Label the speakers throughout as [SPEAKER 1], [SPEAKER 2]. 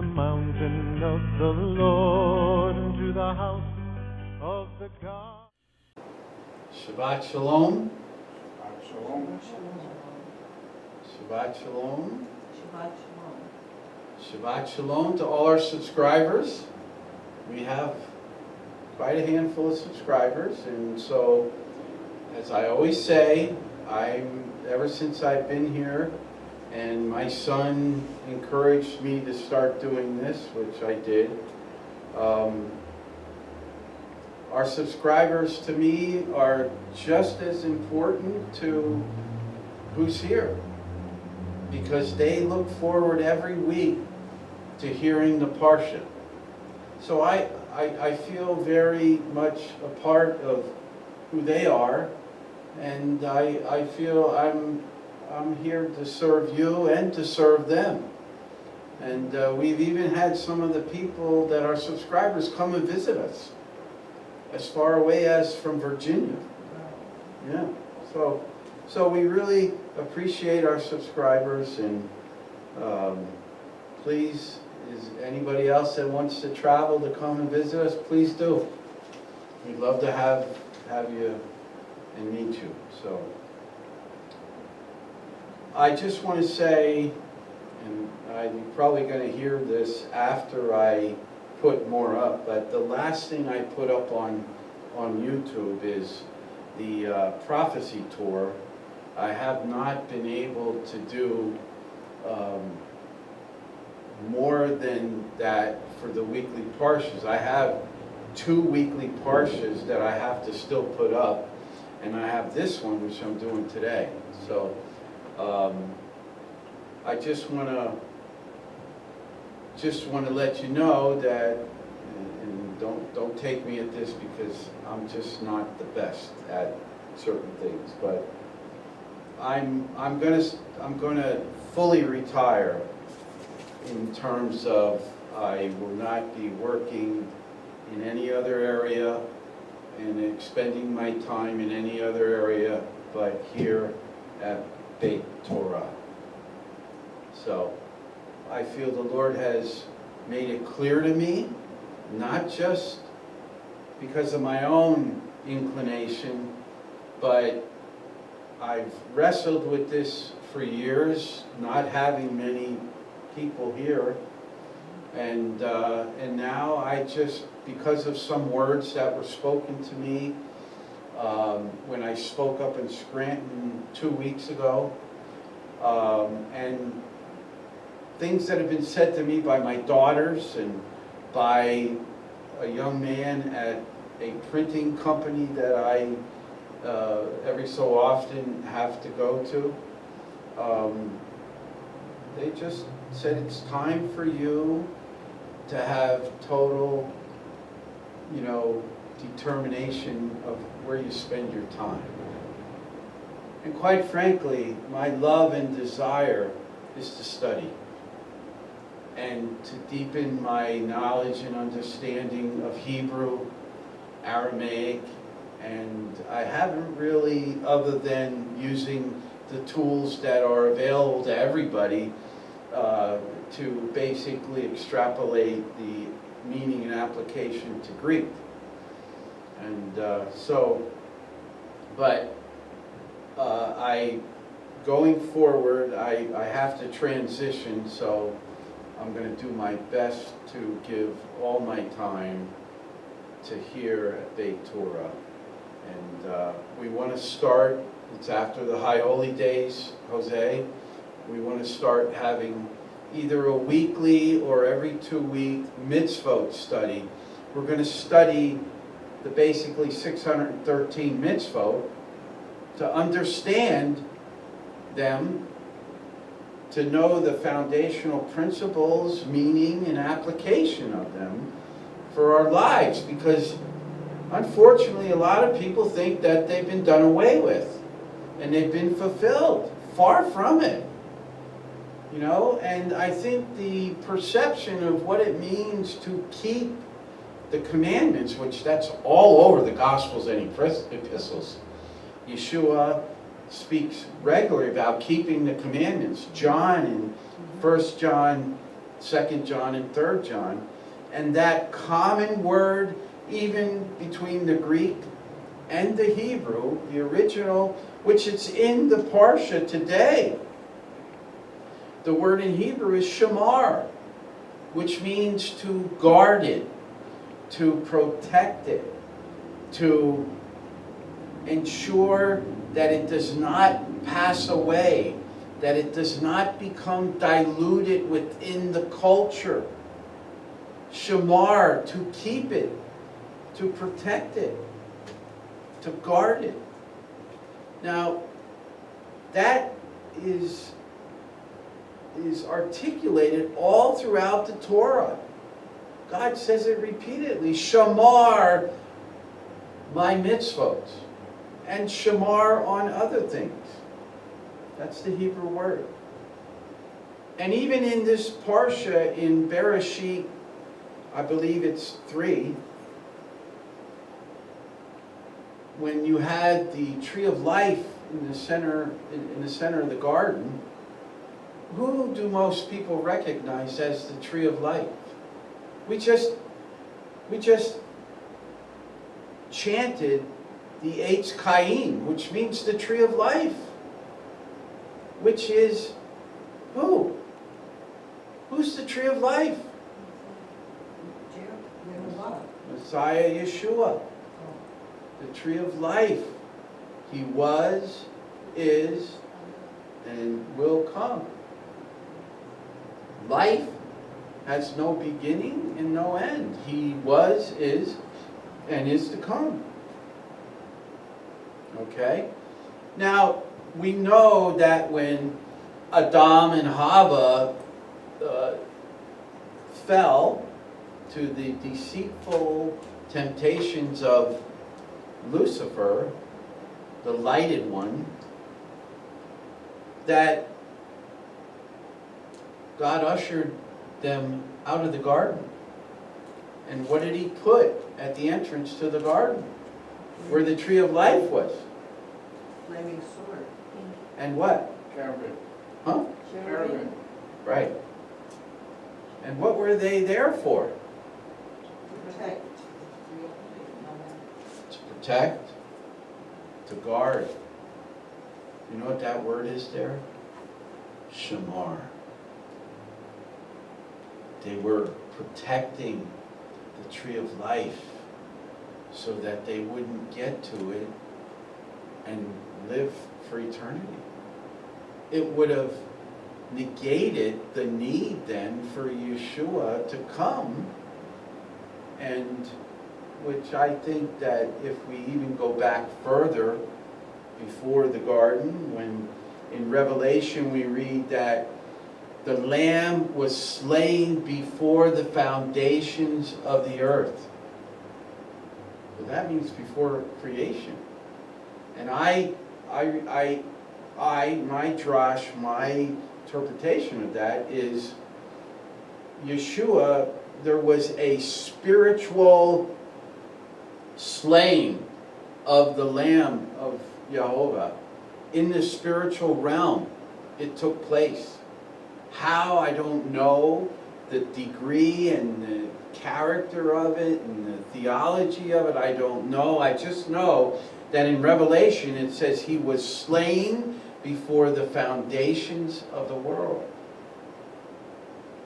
[SPEAKER 1] the mountain of the Lord, and to the house of the God.
[SPEAKER 2] Shabbat Shalom.
[SPEAKER 3] Shabbat Shalom.
[SPEAKER 2] Shabbat Shalom.
[SPEAKER 4] Shabbat Shalom.
[SPEAKER 2] Shabbat Shalom to all our subscribers. We have quite a handful of subscribers, and so, as I always say, ever since I've been here, and my son encouraged me to start doing this, which I did. Our subscribers to me are just as important to who's here, because they look forward every week to hearing the Parashah. So I feel very much a part of who they are, and I feel I'm here to serve you and to serve them. And we've even had some of the people that are subscribers come and visit us, as far away as from Virginia. Yeah, so we really appreciate our subscribers, and please, is anybody else that wants to travel to come and visit us, please do. We'd love to have you and meet you. So I just want to say, and I'm probably going to hear this after I put more up, but the last thing I put up on YouTube is the prophecy tour. I have not been able to do more than that for the weekly parshas. I have 2 weekly parshas that I have to still put up, and I have this one which I'm doing today. So I just want to let you know that, and don't take me at this because I'm just not the best at certain things, but I'm gonna fully retire in terms of I will not be working in any other area and expending my time in any other area but here at Beit Torah. So I feel the Lord has made it clear to me, not just because of my own inclination, but I've wrestled with this for years, not having many people here, and now I just, because of some words that were spoken to me when I spoke up in Scranton 2 weeks ago, and things that have been said to me by my daughters and by a young man at a printing company that I every so often have to go to. They just said it's time for you to have total, determination of where you spend your time. And quite frankly, my love and desire is to study and to deepen my knowledge and understanding of Hebrew, Aramaic, and I haven't really, other than using the tools that are available to everybody, to basically extrapolate the meaning and application to Greek. And going forward, I have to transition, so I'm going to do my best to give all my time to here at Beit Torah. And we want to start, it's after the High Holy Days, Jose, we want to start having either a weekly or every 2-week mitzvot study. We're going to study the basically 613 mitzvot to understand them, to know the foundational principles, meaning, and application of them for our lives, because unfortunately a lot of people think that they've been done away with and they've been fulfilled. Far from it. And I think the perception of what it means to keep the commandments, which that's all over the Gospels and epistles. Yeshua speaks regularly about keeping the commandments. John in 1 John 2 John and 3 John. And that common word, even between the Greek and the Hebrew, the original, which it's in the Parashah today. The word in Hebrew is Shamar, which means to guard it, to protect it, to ensure that it does not pass away, that it does not become diluted within the culture. Shamar, to keep it, to protect it, to guard it. Now, that is articulated all throughout the Torah. God says it repeatedly, Shamar my mitzvot, and Shamar on other things. That's the Hebrew word. And even in this Parashah in Bereshit, I believe it's 3, when you had the tree of life in the center of the garden, who do most people recognize as the tree of life? We just chanted the Eitz Chaim, which means the tree of life, which is who? Who's the tree of life? Messiah Yeshua, the tree of life. He was, is, and will come. Life has no beginning and no end. He was, is, and is to come. Okay? Now, we know that when Adam and Hava fell to the deceitful temptations of Lucifer, the lighted one, that God ushered them out of the garden. And what did he put at the entrance to the garden? Where the tree of life was.
[SPEAKER 4] Flaming sword.
[SPEAKER 2] And what?
[SPEAKER 3] Cherubim.
[SPEAKER 2] Huh?
[SPEAKER 3] Cherubim.
[SPEAKER 2] Right. And what were they there for?
[SPEAKER 4] Protect.
[SPEAKER 2] To protect, to guard. You know what that word is there? Shamar. They were protecting the tree of life so that they wouldn't get to it and live for eternity. It would have negated the need then for Yeshua to come, and which I think that if we even go back further before the garden, when in Revelation we read that the Lamb was slain before the foundations of the earth. Well, that means before creation. And my drash, my interpretation of that is Yeshua, there was a spiritual slaying of the Lamb of Yehovah. In the spiritual realm, it took place. How, I don't know. The degree and the character of it and the theology of it, I don't know. I just know that in Revelation it says he was slain before the foundations of the world.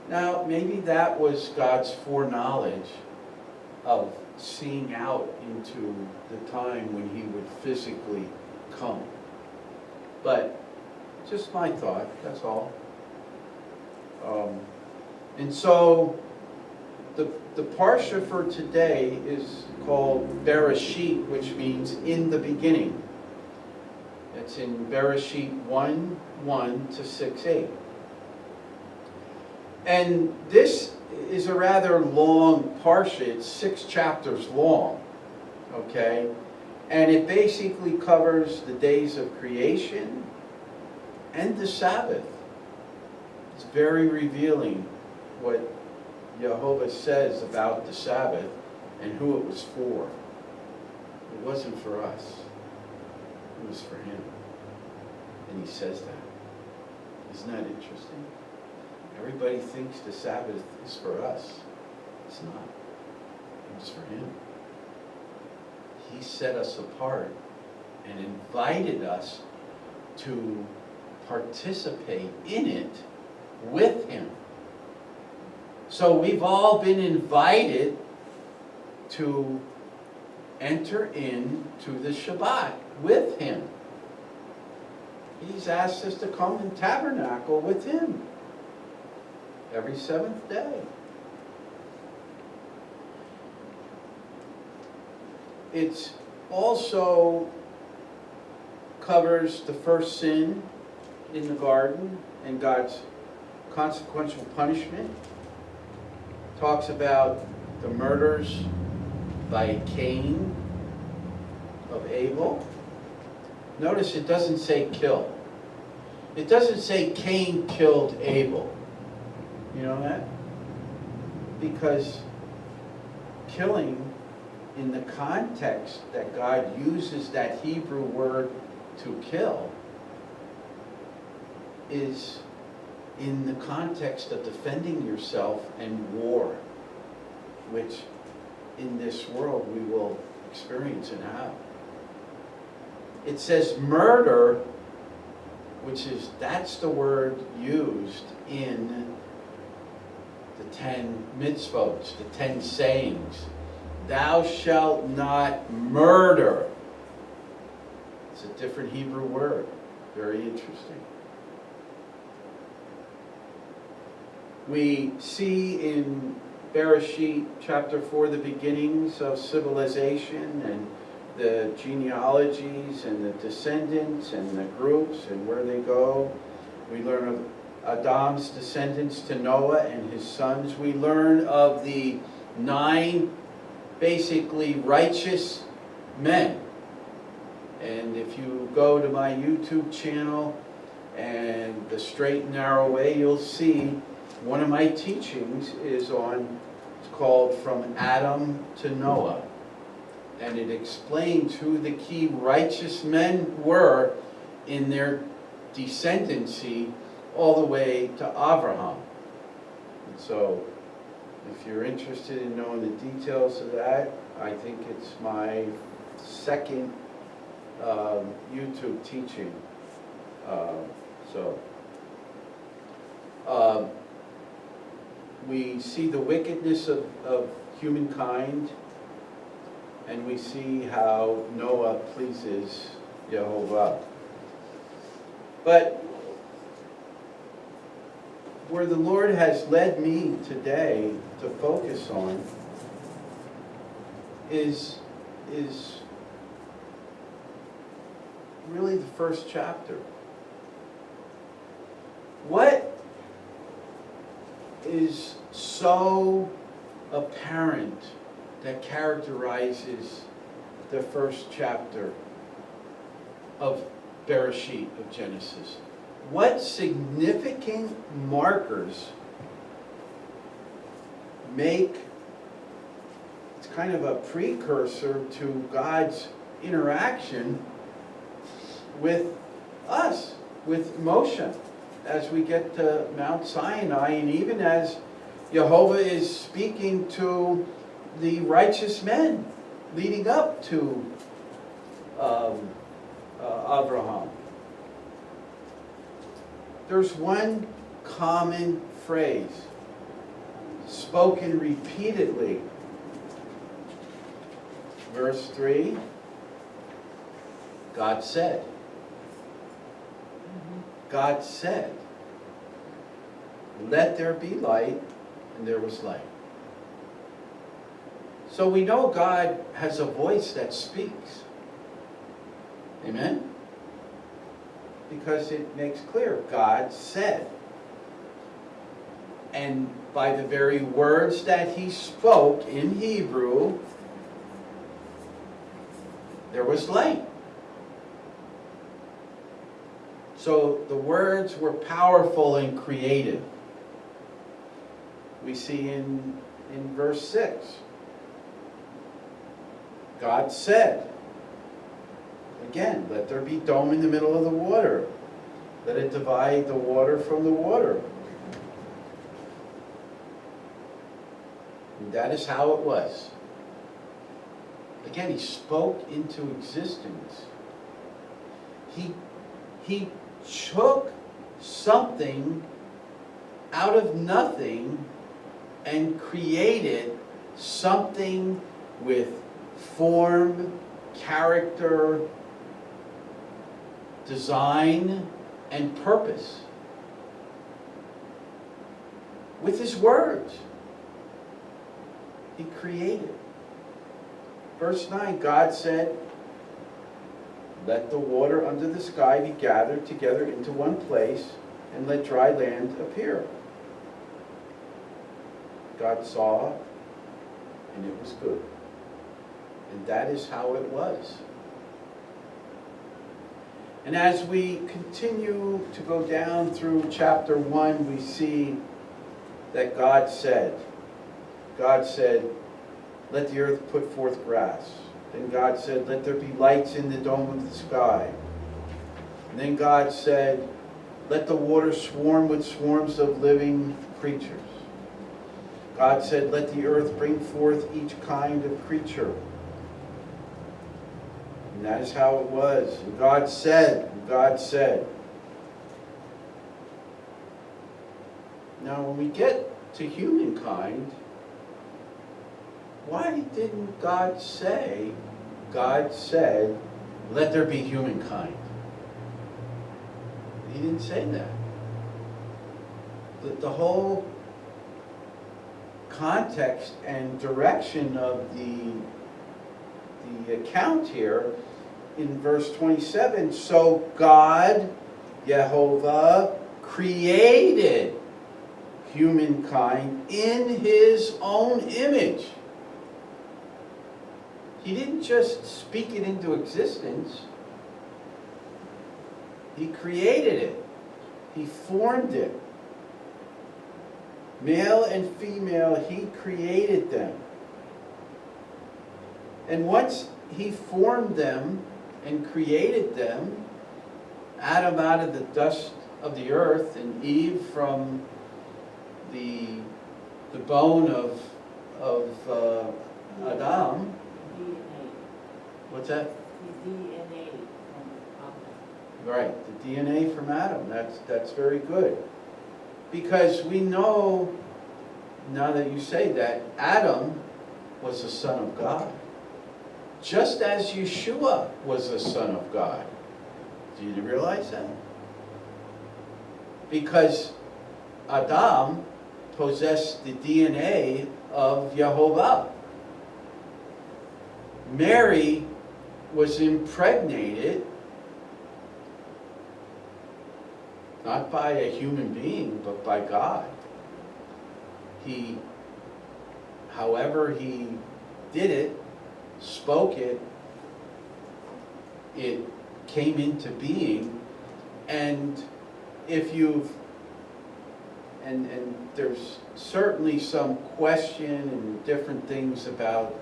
[SPEAKER 2] Now, maybe that was God's foreknowledge of seeing out into the time when he would physically come. But just my thought, that's all. And so the Parashah for today is called Bereshit, which means in the beginning. It's in Bereshit 1:1 to 6:8. And this is a rather long Parashah. It's 6 chapters long, okay? And it basically covers the days of creation and the Sabbath. It's very revealing what Yehovah says about the Sabbath and who it was for. It wasn't for us. It was for him. And he says that. Isn't that interesting? Everybody thinks the Sabbath is for us. It's not. It's for Him. He set us apart and invited us to participate in it with Him. So we've all been invited to enter into the Shabbat with Him. He's asked us to come and tabernacle with Him every seventh day. It also covers the first sin in the garden and God's consequential punishment. Talks about the murders by Cain of Abel. Notice it doesn't say kill. It doesn't say Cain killed Abel. You know that? Because killing, in the context that God uses that Hebrew word to kill, is in the context of defending yourself and war, which in this world we will experience and have. It says murder, that's the word used in the 10 mitzvot, the 10 sayings. Thou shalt not murder. It's a different Hebrew word. Very interesting. We see in Parashah chapter 4 the beginnings of civilization and the genealogies and the descendants and the groups and where they go. We learn of Adam's descendants to Noah and his sons. We learn of the 9 basically righteous men. And if you go to my YouTube channel and the Straight and Narrow Way, you'll see one of my teachings is on, it's called From Adam to Noah. And it explains who the key righteous men were in their descendancy all the way to Abraham. And so, if you're interested in knowing the details of that, I think it's my second YouTube teaching. We see the wickedness of humankind, and we see how Noah pleases Yehovah. But where the Lord has led me today to focus on is really the first chapter. What is so apparent that characterizes the first chapter of Parashah of Genesis? What significant markers make, it's kind of a precursor to God's interaction with us, with Moshe, as we get to Mount Sinai, and even as Yehovah is speaking to the righteous men leading up to Abraham. There's one common phrase spoken repeatedly. Verse 3, God said. God said, let there be light, and there was light. So we know God has a voice that speaks. Amen? Because it makes clear, God said. And by the very words that He spoke in Hebrew, there was light. So the words were powerful and creative. We see in verse 6, God said, again, let there be dome in the middle of the water. Let it divide the water from the water. And that is how it was. Again, he spoke into existence. He took something out of nothing and created something with form, character, design, and purpose. With his words, he created. Verse 9, God said, "Let the water under the sky be gathered together into one place, and let dry land appear." God saw, and it was good. And that is how it was. And as we continue to go down through chapter 1, we see that God said, "Let the earth put forth grass." Then God said, "Let there be lights in the dome of the sky." And then God said, "Let the water swarm with swarms of living creatures." God said, "Let the earth bring forth each kind of creature." And that is how it was. And God said. Now when we get to humankind, why didn't God say, God said, "Let there be humankind"? He didn't say that. The whole context and direction of the account here in verse 27, so God, Yehovah, created humankind in his own image. He didn't just speak it into existence. He created it. He formed it. Male and female, he created them. And once he formed them and created them, Adam out of the dust of the earth and Eve from the bone of Adam.
[SPEAKER 5] DNA.
[SPEAKER 2] What's that?
[SPEAKER 5] The DNA from Adam.
[SPEAKER 2] Right, the DNA from Adam. That's very good. Because we know, now that you say that, Adam was the Son of God. Just as Yeshua was the Son of God. Do you realize that? Because Adam possessed the DNA of Yehovah. Mary was impregnated not by a human being, but by God. However he did it, spoke it, it came into being. And if you've, and there's certainly some question and different things about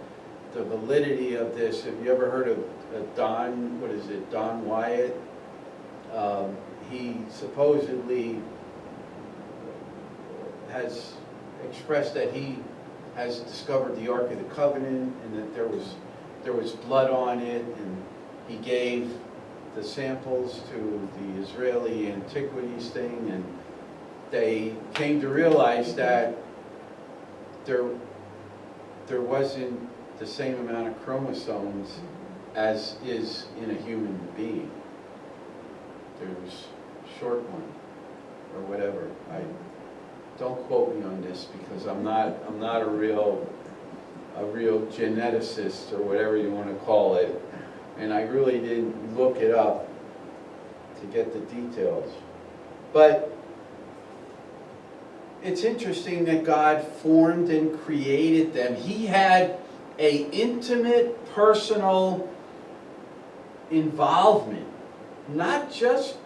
[SPEAKER 2] the validity of this. Have you ever heard of Don Wyatt? He supposedly has expressed that he has discovered the Ark of the Covenant and that there was blood on it, and he gave the samples to the Israeli Antiquities thing, and they came to realize that there wasn't the same amount of chromosomes as is in a human being. There's a short one, or whatever. Don't quote me on this because I'm not a real geneticist or whatever you want to call it, and I really didn't look it up to get the details. But it's interesting that God formed and created them. He had an intimate, personal involvement, not just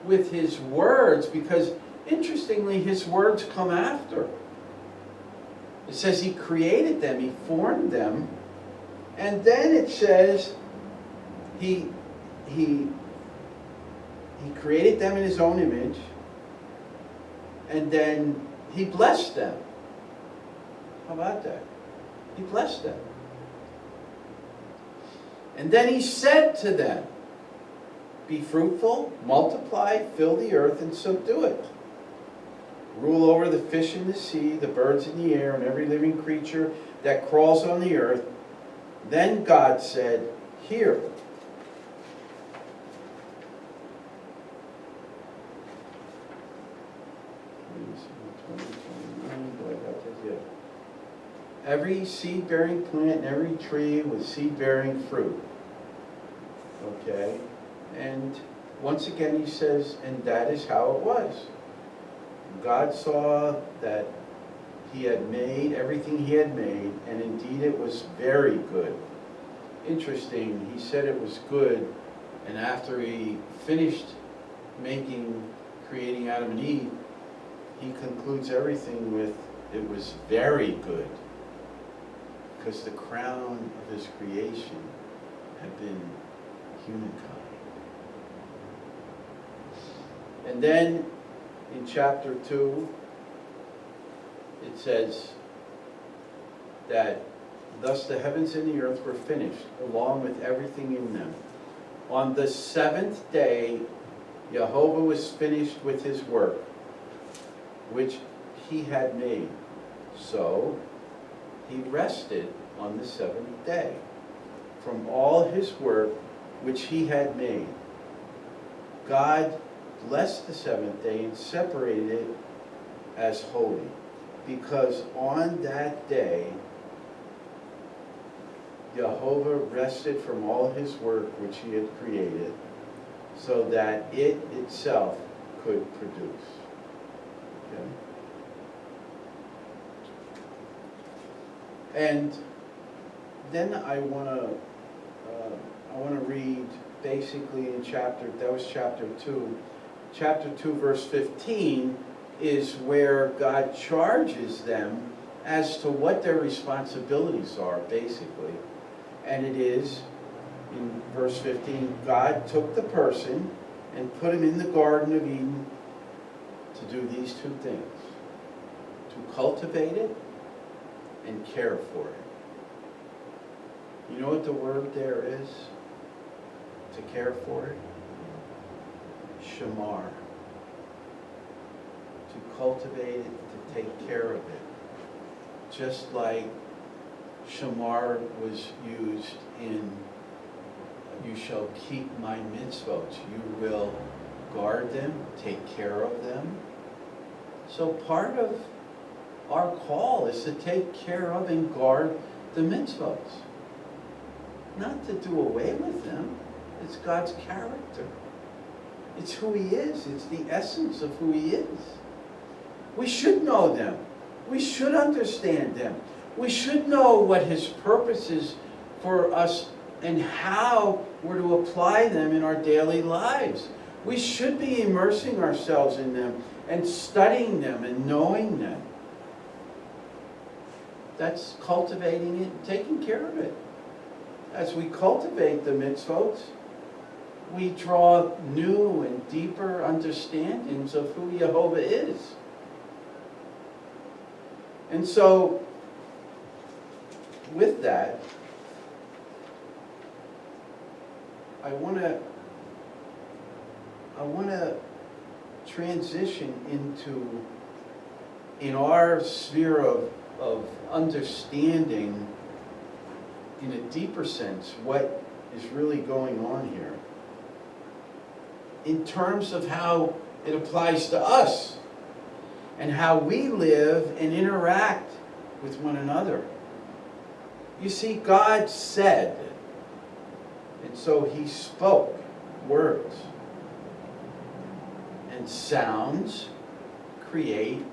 [SPEAKER 2] with his words, because interestingly, his words come after. It says he created them, he formed them, and then it says he created them in his own image, and then he blessed them. How about that? He blessed them. And then he said to them, be fruitful, multiply, fill the earth, and subdue it. Rule over the fish in the sea, the birds in the air, and every living creature that crawls on the earth. Then God said, hear. Every seed-bearing plant and every tree with seed-bearing fruit. Okay? And once again he says, and that is how it was. God saw that he had made everything he had made, and indeed it was very good. Interesting, he said it was good, and after he finished creating Adam and Eve, he concludes everything with, it was very good. Because the crown of his creation had been humankind. And then in chapter 2, it says that thus the heavens and the earth were finished, along with everything in them. On the seventh day, Yehovah was finished with his work, which he had made. So he rested on the seventh day from all his work which he had made. God blessed the seventh day and separated it as holy, because on that day Yehovah rested from all his work which he had created, so that it itself could produce. Okay? And then I want to read basically in that was chapter 2. Chapter 2 verse 15 is where God charges them as to what their responsibilities are, basically. And it is, in verse 15, God took the person and put him in the Garden of Eden to do these two things: to cultivate it and care for it. You know what the word there is? To care for it? Shamar. To cultivate it, to take care of it. Just like Shamar was used in, you shall keep my mitzvot. You will guard them, take care of them. So part of our call is to take care of and guard the mitzvot. Not to do away with them. It's God's character. It's who he is. It's the essence of who he is. We should know them. We should understand them. We should know what his purpose is for us and how we're to apply them in our daily lives. We should be immersing ourselves in them and studying them and knowing them. That's cultivating it and taking care of it. As we cultivate the mitzvot, we draw new and deeper understandings of who Yehovah is. And so, with that, I want to transition into, in our sphere of understanding, in a deeper sense, what is really going on here, in terms of how it applies to us and how we live and interact with one another. You see, God said, and so he spoke words. And sounds create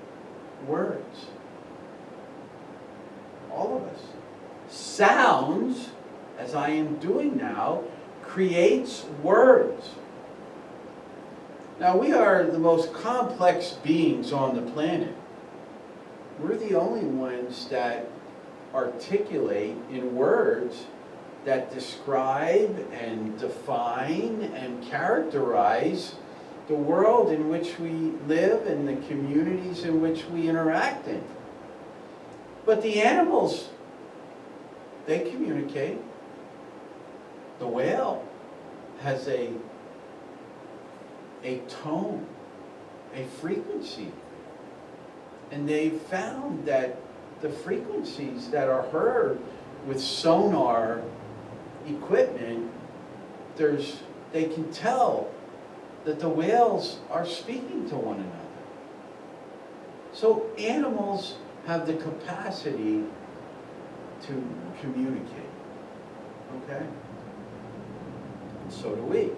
[SPEAKER 2] words. All of us. Sounds, as I am doing now, creates words. Now, we are the most complex beings on the planet. We're the only ones that articulate in words that describe and define and characterize the world in which we live and the communities in which we interact in. But the animals they communicate. The whale has a tone, a frequency. And they've found that the frequencies that are heard with sonar equipment, they can tell that the whales are speaking to one another. So animals have the capacity to communicate, okay? And so do we.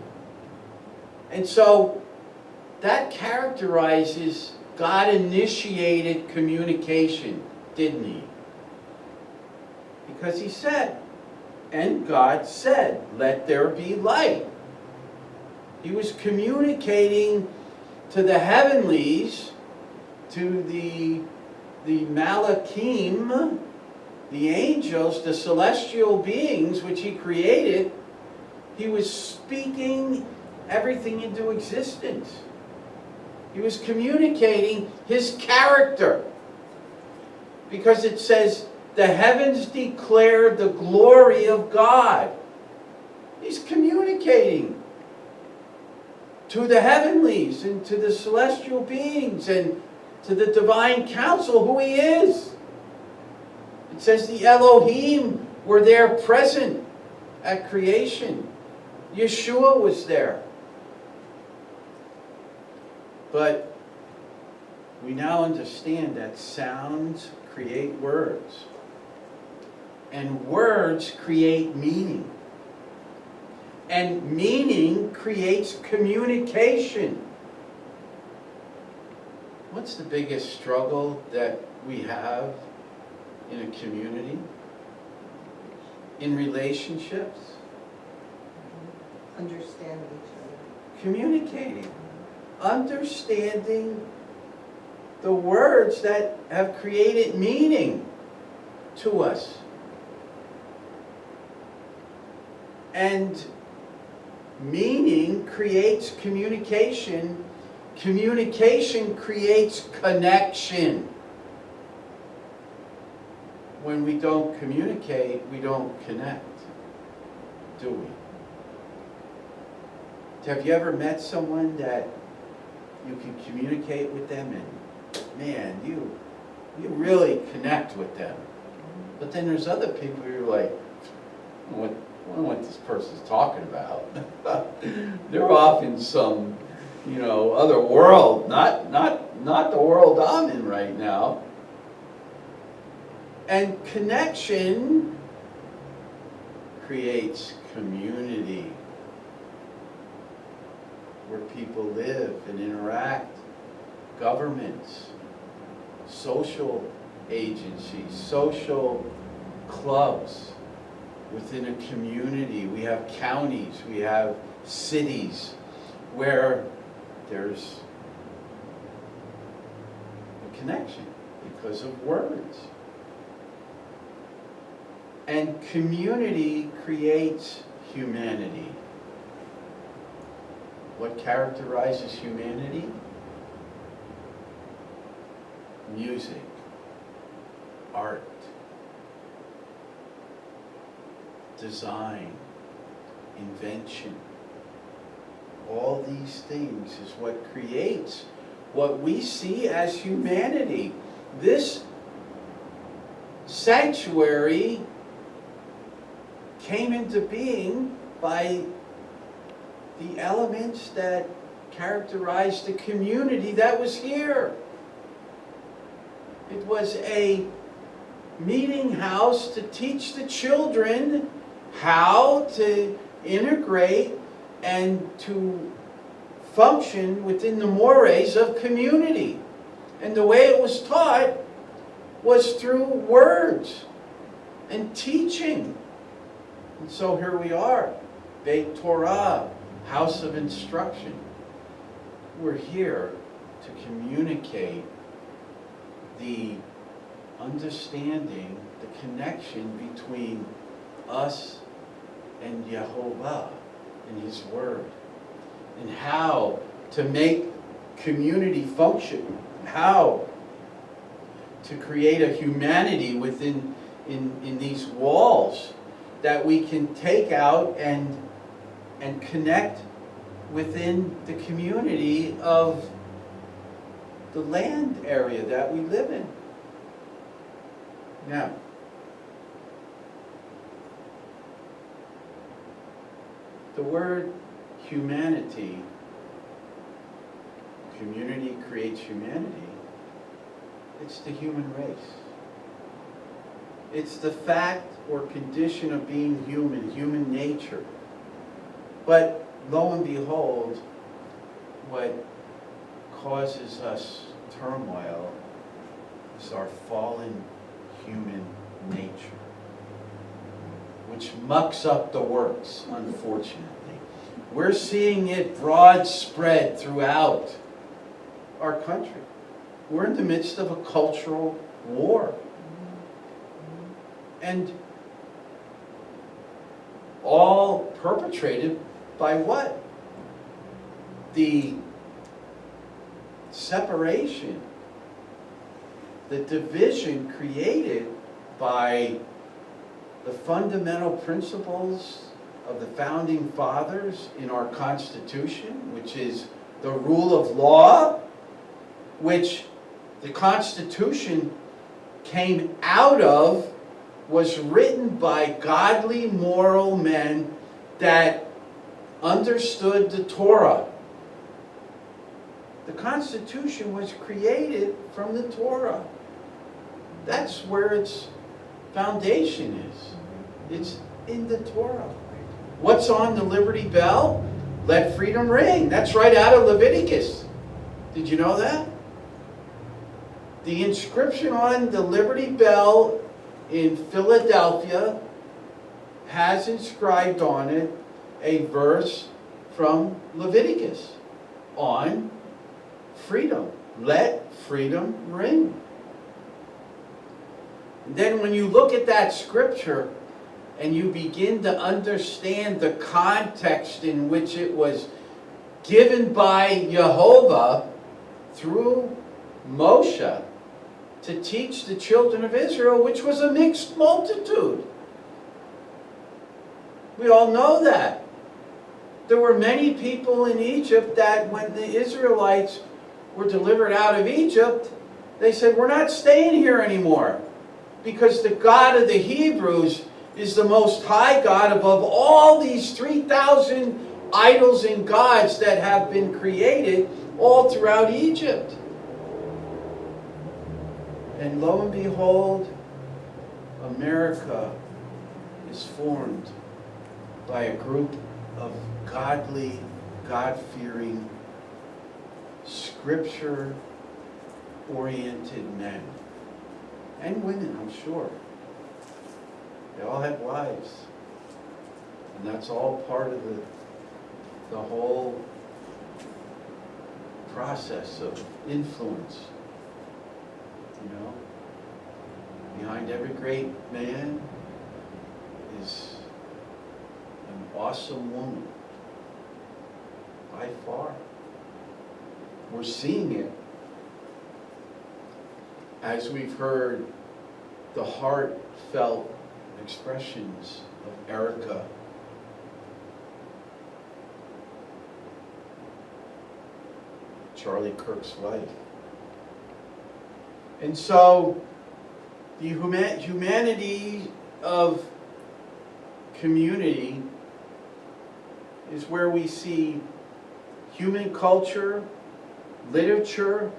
[SPEAKER 2] And so that characterizes God-initiated communication, didn't he? Because he said, and God said, let there be light. He was communicating to the heavenlies, to the Malachim, the angels, the celestial beings which he created. He was speaking everything into existence. He was communicating his character. Because it says, the heavens declare the glory of God. He's communicating to the heavenlies and to the celestial beings and to the divine council who he is. It says the Elohim were there present at creation. Yeshua was there. But we now understand that sounds create words. And words create meaning. And meaning creates communication. What's the biggest struggle that we have in a community? In relationships?
[SPEAKER 4] Understanding each other.
[SPEAKER 2] Communicating. Understanding the words that have created meaning to us. And meaning creates communication. Communication creates connection. When we don't communicate, we don't connect, do we? Have you ever met someone that you can communicate with them and, man, you really connect with them? But then there's other people who are like, I don't know what this person's talking about. They're off in some, other world, not the world I'm in right now. And connection creates community where people live and interact. Governments, social agencies, social clubs within a community. We have counties, we have cities where there's a connection because of words. And community creates humanity. What characterizes humanity? Music, art, design, invention. All these things is what creates what we see as humanity. This sanctuary came into being by the elements that characterized the community that was here. It was a meeting house to teach the children how to integrate and to function within the mores of community. And the way it was taught was through words and teaching. And so here we are, Beit Torah, house of instruction. We're here to communicate the understanding, the connection between us and Yehovah and His Word, and how to make community function, how to create a humanity within in these walls that we can take out and connect within the community of the land area that we live in. Now, the word humanity, community creates humanity, it's the human race. It's the fact or condition of being human, human nature. But lo and behold, what causes us turmoil is our fallen human nature, which mucks up the works, unfortunately. We're seeing it broad spread throughout our country. We're in the midst of a cultural war. And all perpetrated by what? The separation, the division created by the fundamental principles of the founding fathers in our Constitution, which is the rule of law, which the Constitution came out of, was written by godly, moral men that understood the Torah. The Constitution was created from the Torah. That's where its foundation is. It's in the Torah. What's on the Liberty Bell? Let freedom ring. That's right out of Leviticus. Did you know that? The inscription on the Liberty Bell in Philadelphia has inscribed on it a verse from Leviticus on freedom. Let freedom ring. And then when you look at that scripture and you begin to understand the context in which it was given by Yehovah through Moshe to teach the children of Israel, which was a mixed multitude. We all know that. There were many people in Egypt that when the Israelites were delivered out of Egypt, they said, we're not staying here anymore, because the God of the Hebrews is the most high God above all these 3,000 idols and gods that have been created all throughout Egypt. And lo and behold, America is formed by a group of godly, God-fearing, scripture-oriented men. And women, I'm sure. They all have wives. And that's all part of the whole process of influence. You know? Behind every great man is an awesome woman. By far. We're seeing it as we've heard the heartfelt expressions of Erica, Charlie Kirk's wife. And so the humanity of community is where we see human culture, literature,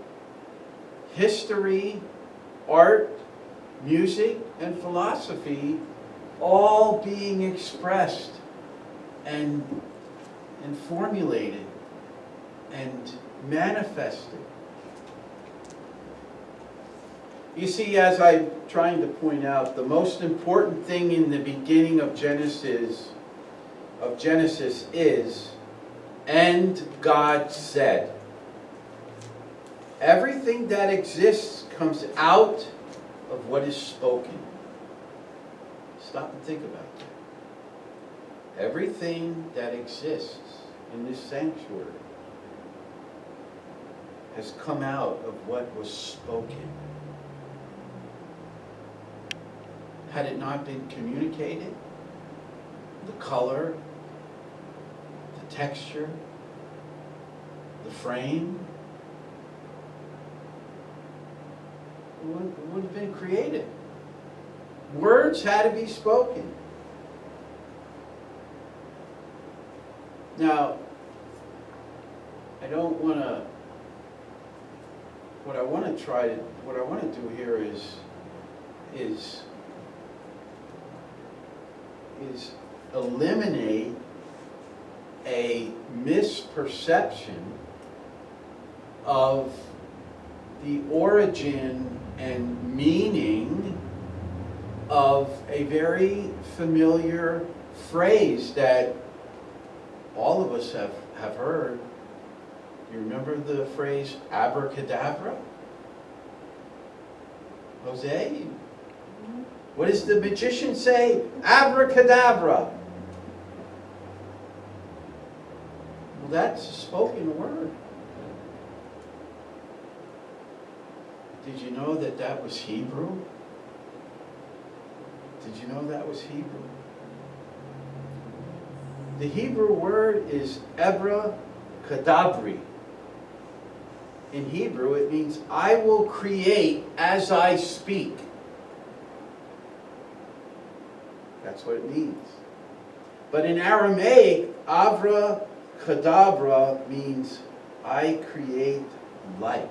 [SPEAKER 2] history, art, music, and philosophy all being expressed and formulated and manifested. You see, as I'm trying to point out, the most important thing in the beginning of Genesis is, and God said. Everything that exists comes out of what is spoken. Stop and think about that. Everything that exists in this sanctuary has come out of what was spoken. had it not been communicated? The color, the texture, the frame, it wouldn't have been created. Words had to be spoken. Now, I don't want to, what I want to do here is eliminate a misperception of the origin and meaning of a very familiar phrase that all of us have heard. You remember the phrase abracadabra? Jose? What does the magician say? Abracadabra. Well, that's a spoken word. Did you know that that was Hebrew? Did you know that was Hebrew? The Hebrew word is abracadabri. In Hebrew, it means I will create as I speak. That's what it means. But in Aramaic, abracadabra means I create like.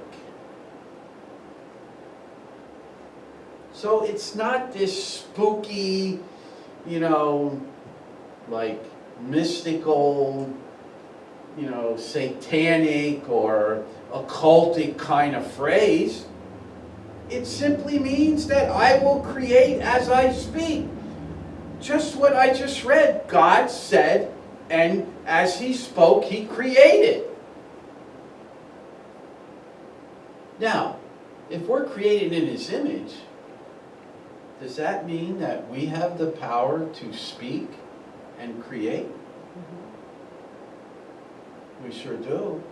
[SPEAKER 2] So it's not this spooky, like mystical, satanic or occultic kind of phrase. It simply means that I will create as I speak. Just what I just read, God said, and as He spoke, He created. Now, if we're created in His image, does that mean that we have the power to speak and create? We sure do.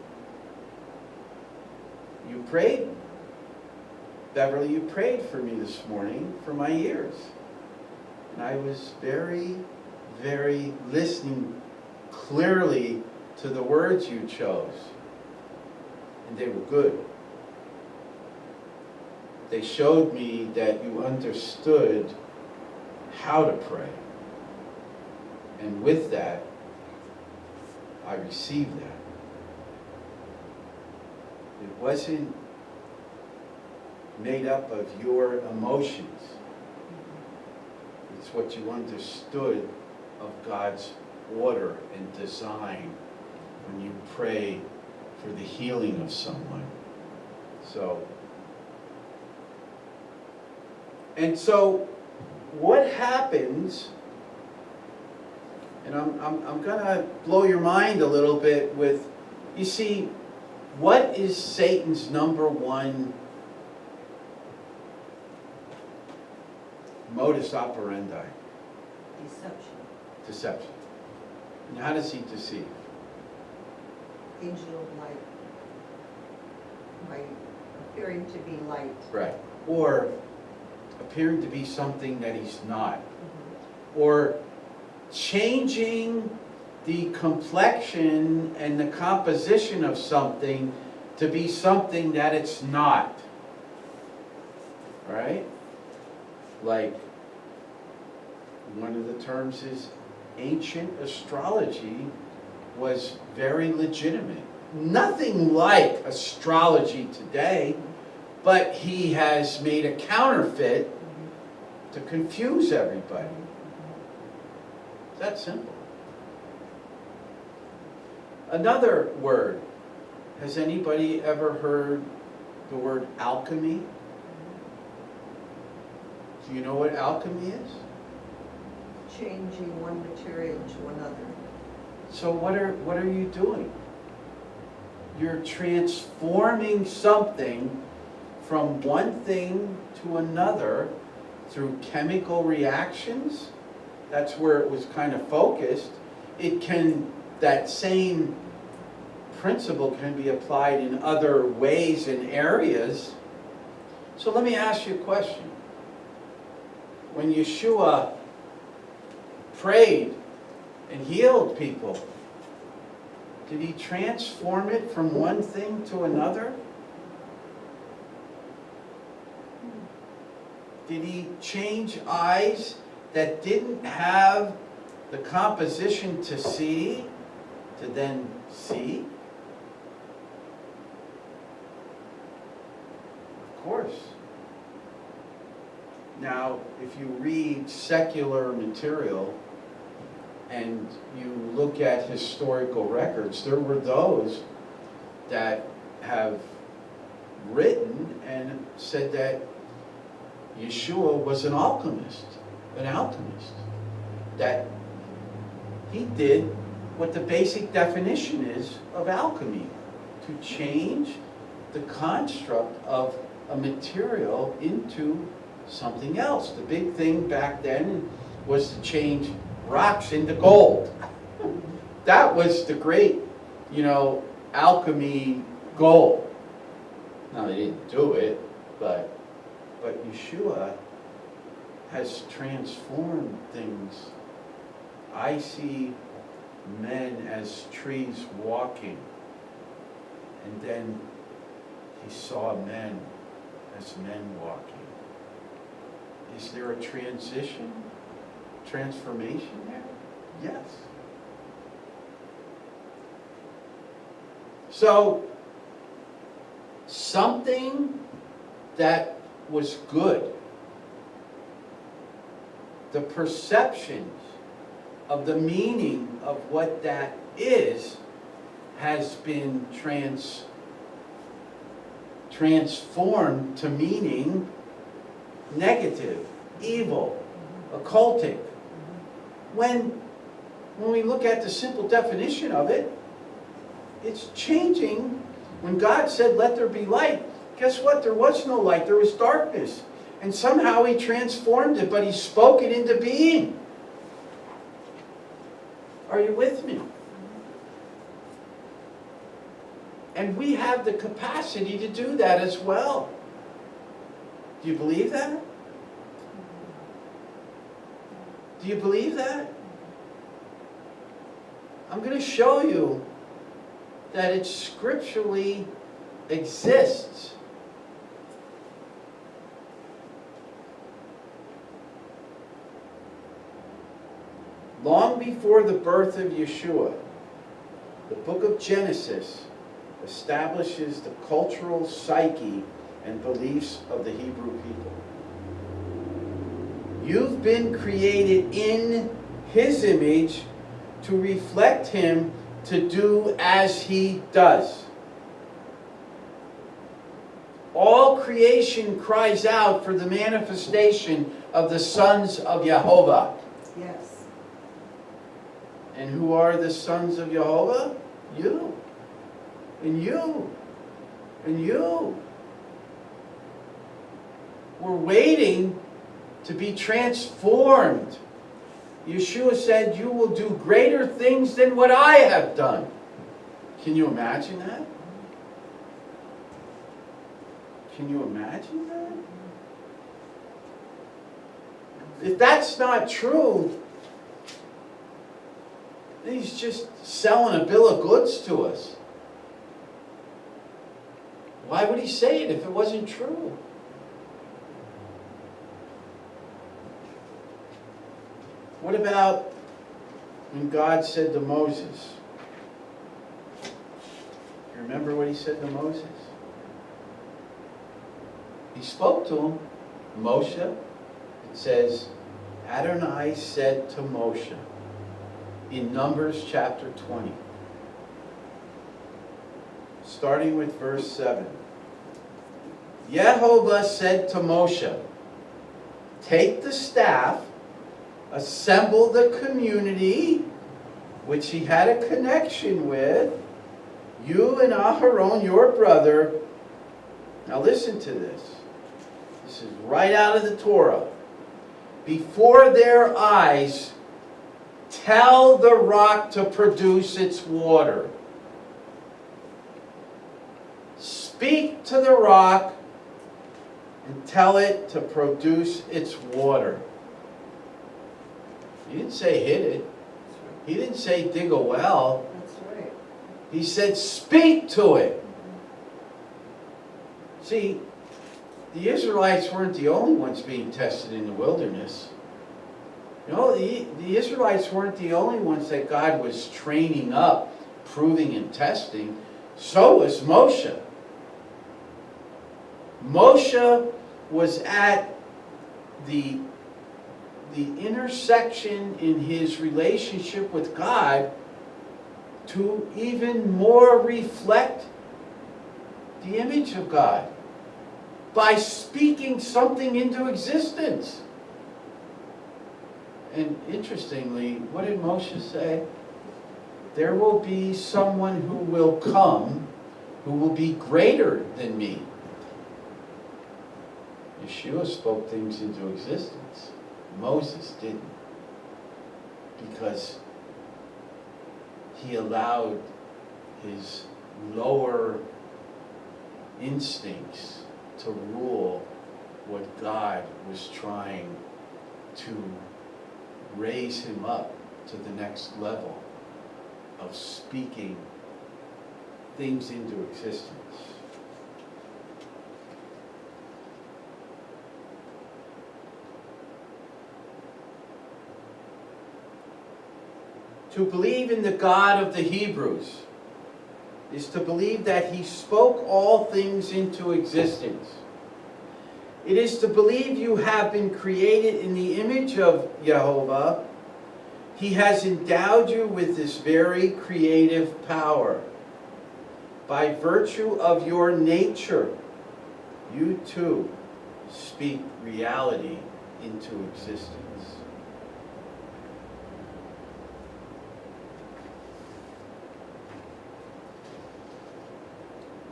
[SPEAKER 2] You prayed, Beverly, you prayed for me this morning for my ears. And I was very, very listening clearly to the words you chose. And they were good. They showed me that you understood how to pray. And with that, I received that. It wasn't made up of your emotions. It's what you understood of God's order and design when you pray for the healing of someone. So what happens, and I'm going to blow your mind a little bit with, you see, what is Satan's number one modus operandi? Deception. And how does he deceive?
[SPEAKER 4] Angel of light. By appearing to be light.
[SPEAKER 2] Right. Or appearing to be something that he's not. Or changing the complexion and the composition of something to be something that it's not. Right? Like, one of the terms is ancient astrology was very legitimate. Nothing like astrology today, but he has made a counterfeit to confuse everybody. It's that simple. Another word. Has anybody ever heard the word alchemy? Do you know what alchemy is?
[SPEAKER 4] Changing one material to another.
[SPEAKER 2] So what are you doing? You're transforming something from one thing to another through chemical reactions. That's where it was kind of focused. That same principle can be applied in other ways and areas. So let me ask you a question. when Yeshua prayed and healed people, did he transform it from one thing to another? Did he change eyes that didn't have the composition to see, to then see? Of course. Now, if you read secular material and you look at historical records, there were those that have written and said that Yeshua was an alchemist, that he did what the basic definition is of alchemy, to change the construct of a material into something else. The big thing back then was to change rocks into gold. That was the great, alchemy goal. Now, they didn't do it, but Yeshua has transformed things. I see men as trees walking, and then he saw men as men walking. Is there a transformation there? Yes. So, something that was good, the perceptions of the meaning of what that is has been transformed to meaning negative, evil, occultic. When we look at the simple definition of it, it's changing. When God said, "Let there be light," guess what? There was no light, there was darkness. And somehow he transformed it, but he spoke it into being. Are you with me? And we have the capacity to do that as well. Do you believe that? Do you believe that? I'm going to show you that it scripturally exists. Long before the birth of Yeshua, the book of Genesis establishes the cultural psyche and beliefs of the Hebrew people. You've been created in His image to reflect Him, to do as He does. All creation cries out for the manifestation of the sons of Yehovah.
[SPEAKER 4] Yes.
[SPEAKER 2] And who are the sons of Yehovah? You. And you. And you. We're waiting to be transformed. Yeshua said, "You will do greater things than what I have done." Can you imagine that? Can you imagine that? If that's not true, then he's just selling a bill of goods to us. Why would he say it if it wasn't true? What about when God said to Moses? You remember what he said to Moses? He spoke to him, Moshe. It says, Adonai said to Moshe, in Numbers chapter 20, starting with verse 7. Yehovah said to Moshe, take the staff, assemble the community, which he had a connection with, you and Aharon, your brother. Now listen to this. This is right out of the Torah. Before their eyes, tell the rock to produce its water. Speak to the rock and tell it to produce its water. He didn't say hit it. He didn't say dig a well.
[SPEAKER 4] That's right.
[SPEAKER 2] He said speak to it. See, the Israelites weren't the only ones being tested in the wilderness. You know, the Israelites weren't the only ones that God was training up, proving and testing. So was Moshe. Moshe was at the intersection in his relationship with God to even more reflect the image of God by speaking something into existence. And interestingly, what did Moshe say? There will be someone who will come who will be greater than me. Yeshua spoke things into existence. Moses didn't. Because he allowed his lower instincts to rule what God was trying to raise him up to the next level of speaking things into existence. To believe in the God of the Hebrews is to believe that he spoke all things into existence. It is to believe you have been created in the image of Yehovah. He has endowed you with this very creative power. By virtue of your nature, you too speak reality into existence.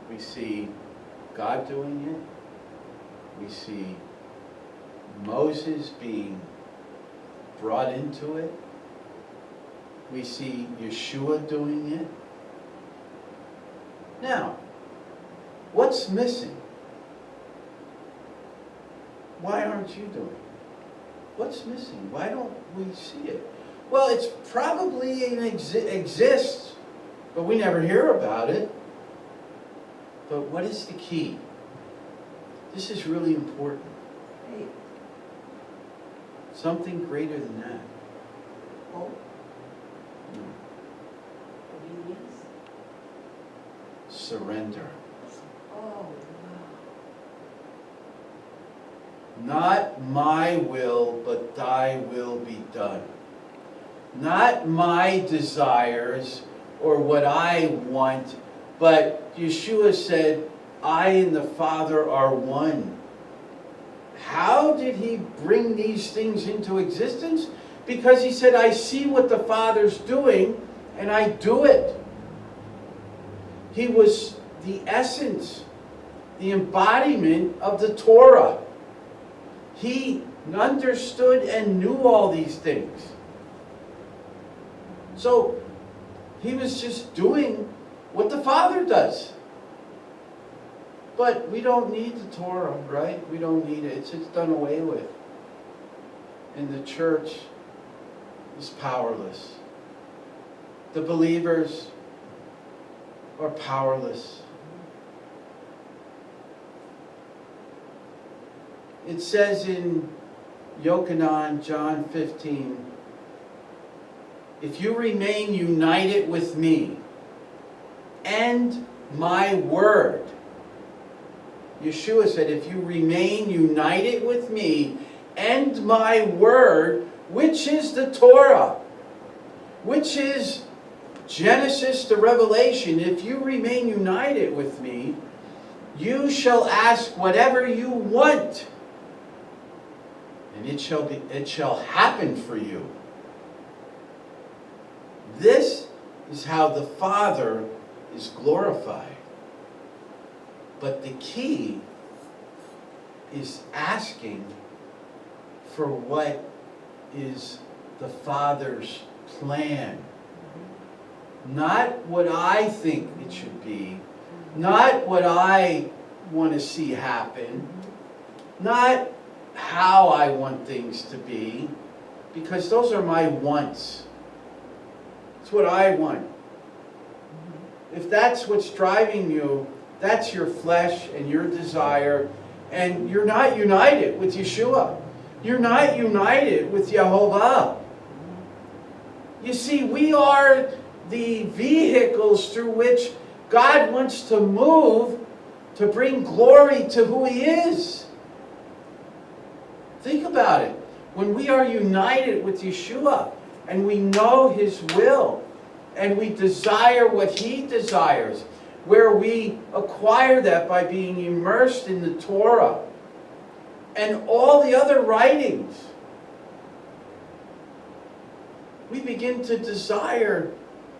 [SPEAKER 2] We see God doing it. We see Moses being brought into it. We see Yeshua doing it. Now, what's missing? Why aren't you doing it? What's missing? Why don't we see it? Well, it's probably exists, but we never hear about it. But what is the key? This is really important.
[SPEAKER 4] Hey,
[SPEAKER 2] Something greater than that.
[SPEAKER 4] oh,
[SPEAKER 5] Obedience.
[SPEAKER 2] Surrender.
[SPEAKER 4] oh, wow.
[SPEAKER 2] Not my will, but thy will be done. Not my desires or what I want, but Yeshua said, I and the Father are one. How did he bring these things into existence? Because he said, I see what the Father's doing, and I do it. He was the essence, the embodiment of the Torah. He understood and knew all these things. So, he was just doing what the Father does. But we don't need the Torah, right? We don't need it. It's done away with. And the church is powerless. The believers are powerless. It says in Yochanan, John 15, if you remain united with me and my word, Yeshua said, if you remain united with me and my word, which is the Torah, which is Genesis to Revelation, if you remain united with me, you shall ask whatever you want, and it shall happen for you. This is how the Father is glorified. But the key is asking for what is the Father's plan. Not what I think it should be, not what I want to see happen, not how I want things to be, because those are my wants. It's what I want. If that's what's driving you, that's your flesh and your desire, and you're not united with Yeshua. You're not united with Yehovah. You see, we are the vehicles through which God wants to move to bring glory to who He is. Think about it. When we are united with Yeshua and we know His will and we desire what He desires, where we acquire that by being immersed in the Torah and all the other writings, we begin to desire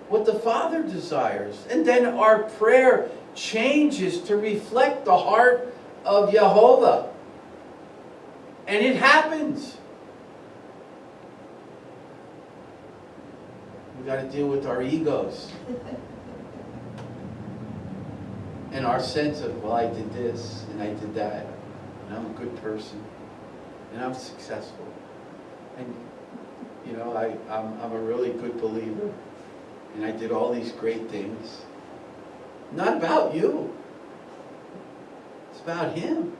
[SPEAKER 2] what the Father desires. And then our prayer changes to reflect the heart of Yehovah. And it happens. We got to deal with our egos. And our sense of, well, I did this and I did that. And I'm a good person. And I'm successful. And, you know, I'm a really good believer. And I did all these great things. Not about you. It's about Him.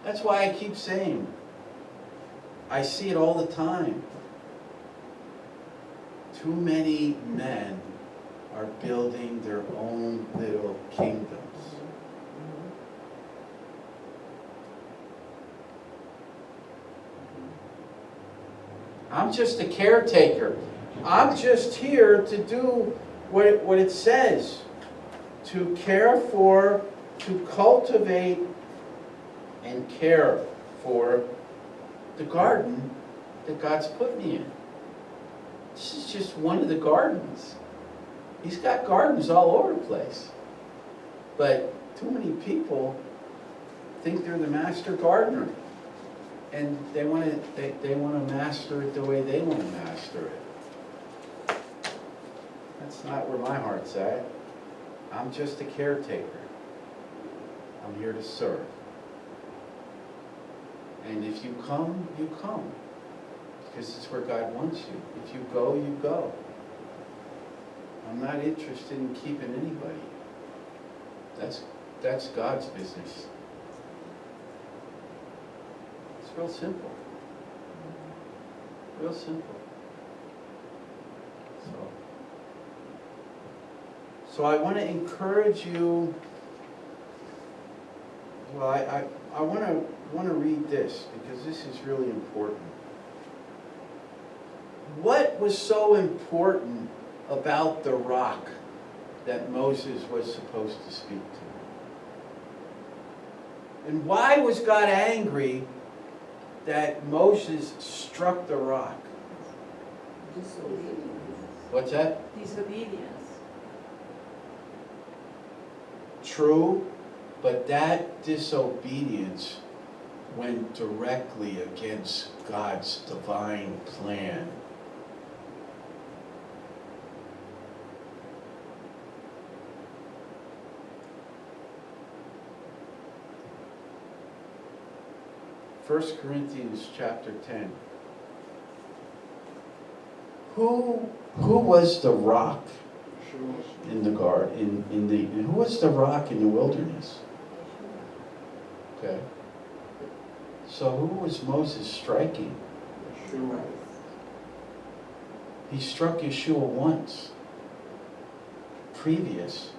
[SPEAKER 2] That's why I keep saying, I see it all the time. Too many men are building their own little kingdoms. I'm just a caretaker. I'm just here to do what it says. To care for, to cultivate, and care for the garden that God's put me in. This is just one of the gardens. He's got gardens all over the place. But too many people think they're the master gardener. And they want to master it the way they want to master it. That's not where my heart's at. I'm just a caretaker. I'm here to serve. And if you come, you come. Because it's where God wants you. If you go, you go. I'm not interested in keeping anybody. That's God's business. It's real simple. Real simple. So I want to encourage you. Well, I want to read this because this is really important. What was so important about the rock that Moses was supposed to speak to? And why was God angry that Moses struck the rock?
[SPEAKER 4] Disobedience.
[SPEAKER 2] What's that?
[SPEAKER 5] Disobedience.
[SPEAKER 2] True, but that disobedience went directly against God's divine plan. First Corinthians chapter 10. Who was the rock in the garden? Who was the rock in the wilderness? Okay. So who was Moses striking? He struck Yeshua once, previous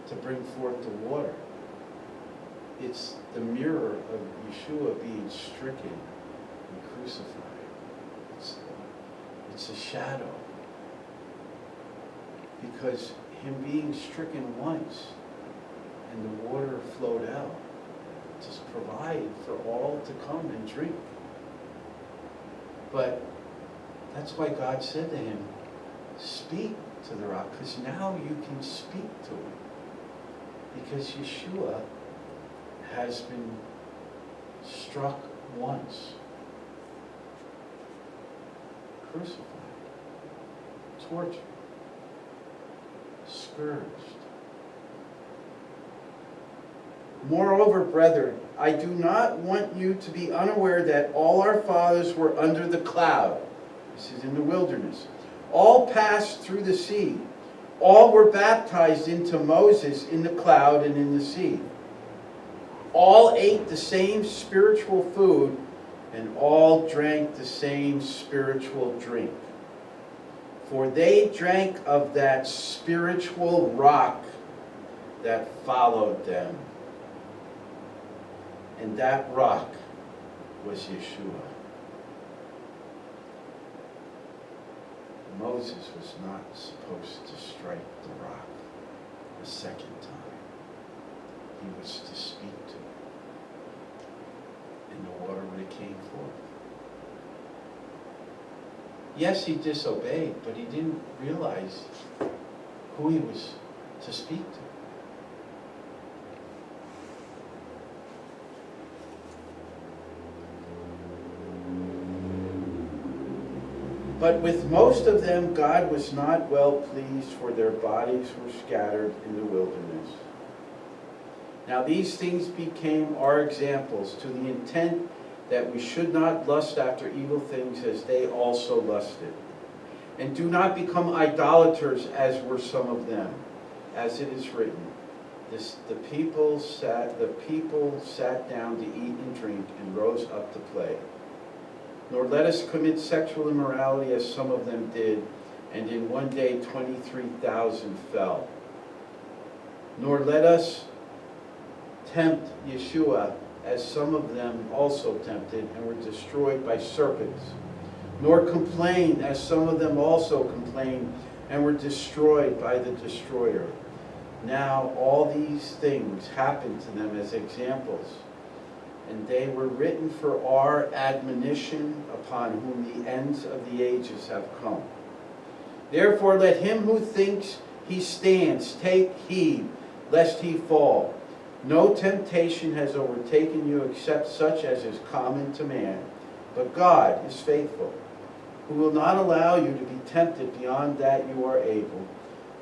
[SPEAKER 2] to bring forth the water. It's the mirror of Yeshua being stricken and crucified. It's a shadow. Because him being stricken once and the water flowed out to provide for all to come and drink. But that's why God said to him, speak to the rock, because now you can speak to him. Because Yeshua has been struck once, crucified, tortured, scourged. Moreover, brethren, I do not want you to be unaware that all our fathers were under the cloud. This is in the wilderness. All passed through the sea. All were baptized into Moses in the cloud and in the sea. All ate the same spiritual food, and all drank the same spiritual drink. For they drank of that spiritual rock that followed them. And that rock was Yeshua. Moses was not supposed to strike the rock a second time. He was to speak to it. And the water would have came forth. Yes, he disobeyed, but he didn't realize who he was to speak to. But with most of them, God was not well pleased, for their bodies were scattered in the wilderness. Now these things became our examples, to the intent that we should not lust after evil things as they also lusted. And do not become idolaters, as were some of them. As it is written, the people sat down to eat and drink and rose up to play. Nor let us commit sexual immorality as some of them did, and in one day 23,000 fell. Nor let us tempt Yeshua as some of them also tempted and were destroyed by serpents. Nor complain as some of them also complained and were destroyed by the destroyer. Now all these things happened to them as examples, and they were written for our admonition, upon whom the ends of the ages have come. Therefore let him who thinks he stands take heed, lest he fall. No temptation has overtaken you except such as is common to man. But God is faithful, who will not allow you to be tempted beyond that you are able,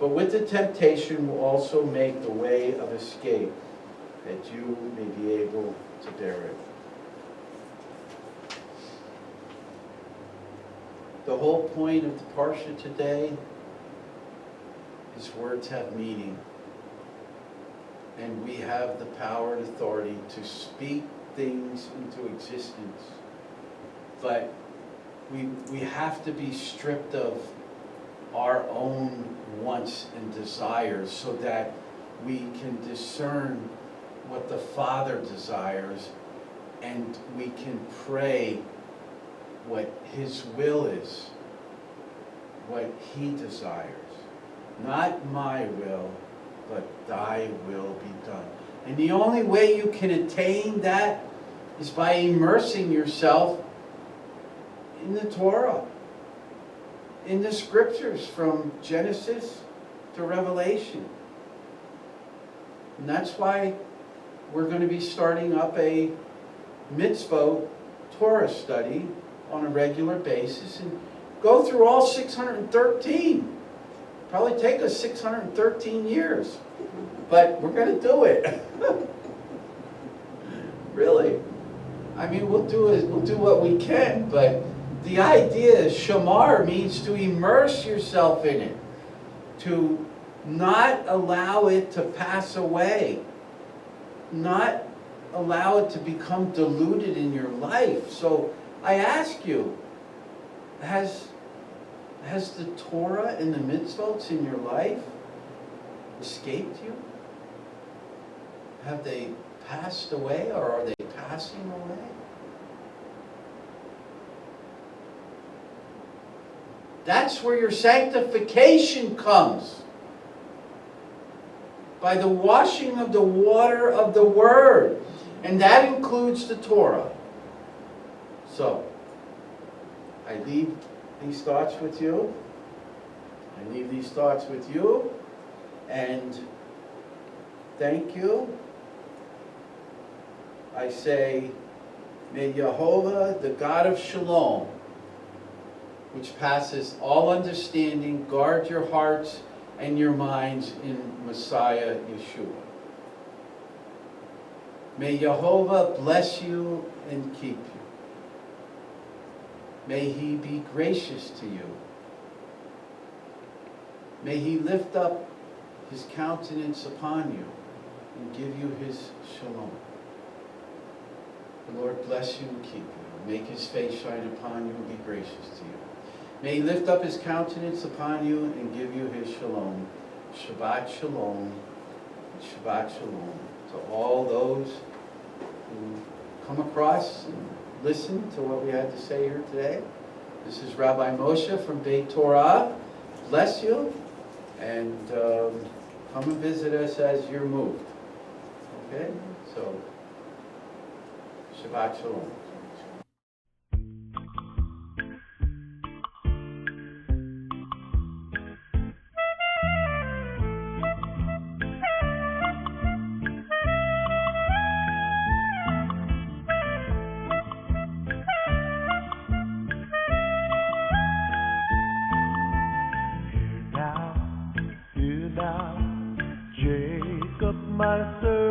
[SPEAKER 2] but with the temptation will also make the way of escape, that you may be able to bear it. The whole point of the Parashah today is words have meaning. And we have the power and authority to speak things into existence. But we have to be stripped of our own wants and desires so that we can discern what the Father desires, and we can pray what His will is, what He desires. Not my will, but thy will be done. And the only way you can attain that is by immersing yourself in the Torah, in the scriptures from Genesis to Revelation. And that's why we're going to be starting up a mitzvot Torah study on a regular basis and go through all 613. Probably take us 613 years, but we're going to do it. Really. I mean, we'll do what we can, but the idea is Shamar means to immerse yourself in it, to not allow it to pass away, not allow it to become diluted in your life. So I ask you, has the Torah and the mitzvot in your life escaped you? Have they passed away, or are they passing away? That's where your sanctification comes. By the washing of the water of the Word. And that includes the Torah. So, I leave these thoughts with you. I leave these thoughts with you. And thank you. I say, may Yehovah, the God of Shalom, which passes all understanding, guard your hearts and your minds in Messiah Yeshua. May Yehovah bless you and keep you. May He be gracious to you. May He lift up His countenance upon you and give you His shalom. The Lord bless you and keep you. Make His face shine upon you and be gracious to you. May He lift up His countenance upon you and give you His shalom. Shabbat shalom. Shabbat shalom to all those who come across and listen to what we had to say here today. This is Rabbi Moshe from Beit Torah. Bless you, and come and visit us as you're moved. Okay? So, Shabbat shalom.
[SPEAKER 1] Hear now, Jacob, my servant.